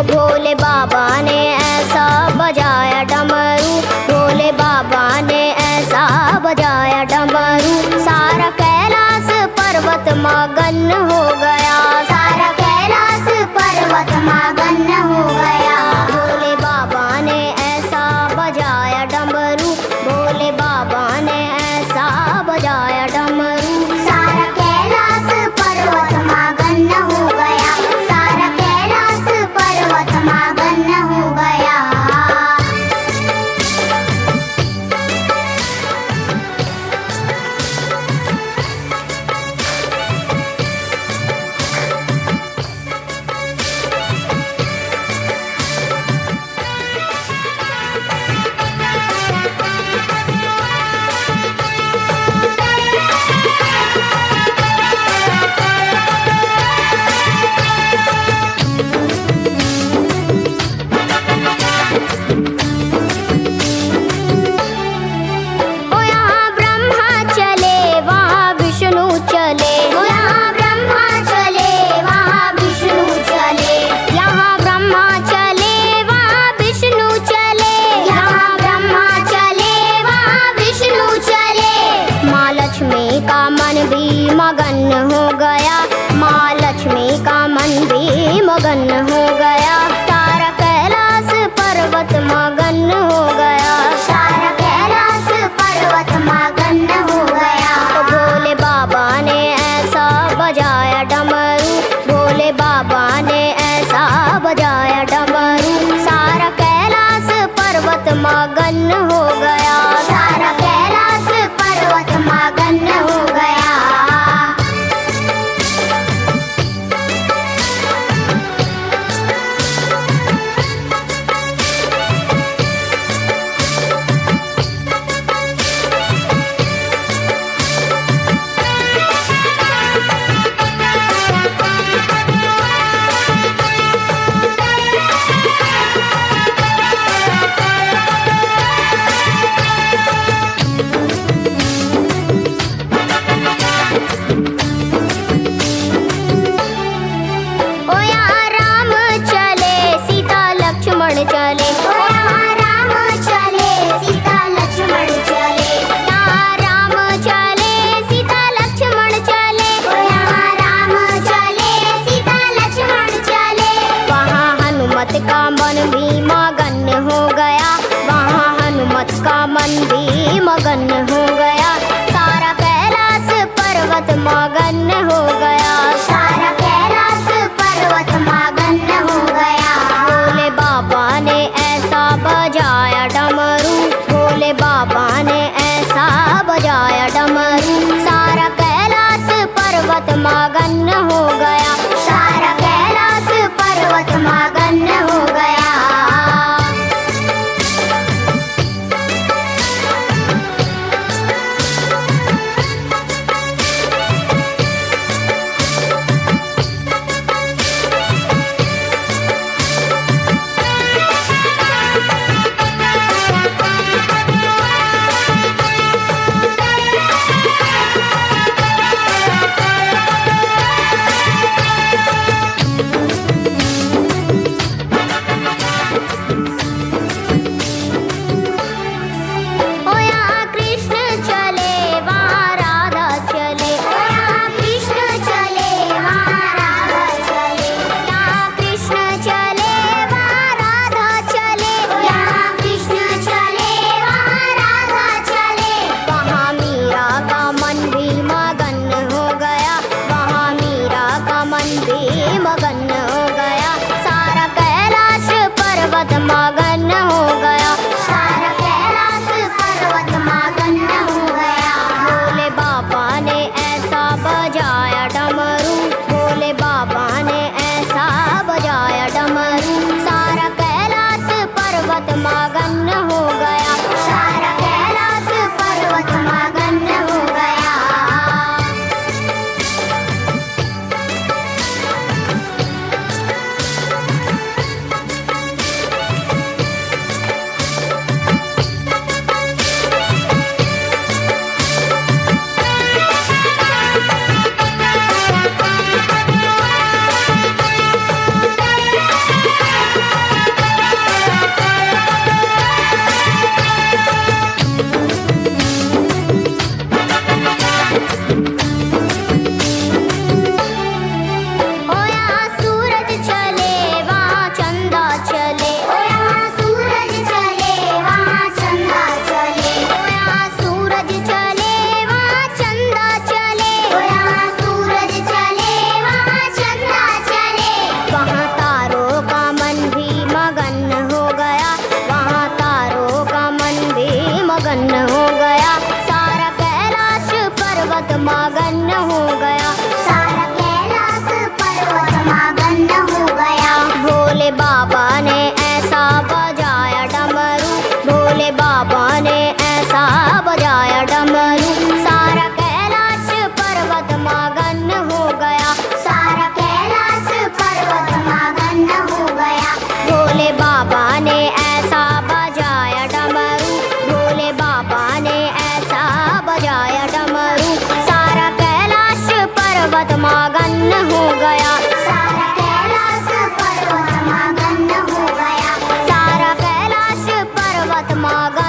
भोले बाबा ने ऐसा बजाया डमरू, भोले बाबा ने ऐसा बजाया डमरू, सारा कैलाश पर्वत मगन हो गया, सारा कैलाश पर्वत मगन हो गया। भोले बाबा ने ऐसा बजाया डमरू, भोले बाबा ने ऐसा बजाया डमरू, सारा कैलाश पर्वत मगन हो गया, सारा कैलाश पर्वत मगन हो गया। मगन हो गया, माँ लक्ष्मी का मन भी मगन हो गया, सारा कैलाश पर्वत मगन हो गया, सारा कैलाश पर्वत मगन हो गया। भोले बाबा ने ऐसा बजाया डमरू, भोले बाबा ने ऐसा बजाया डमरू, सारा कैलाश पर्वत मगन हो गया, सारा कैलाश पर्वत मगन हो गया। गया, सारा कैलाश पर्वत मगन हो गया, सारा कैलाश पर्वत मगन हो गया। भोले बाबा ने ऐसा बजाया डमरू, भोले बाबा ने ऐसा बजाया डमरू, सारा कैलाश पर्वत मगन हो गया, सारा कैलाश पर्वत मगन हो गया। भोले बाबा ने ऐसा बजाया डमरू, भोले बाबा ने ऐसा बजाया डमरू, सारा कैलाश पर्वत मगन हो गया, सारा कैलाश पर्वत मगन हो गया। सारा कैलाश पर्वत मगन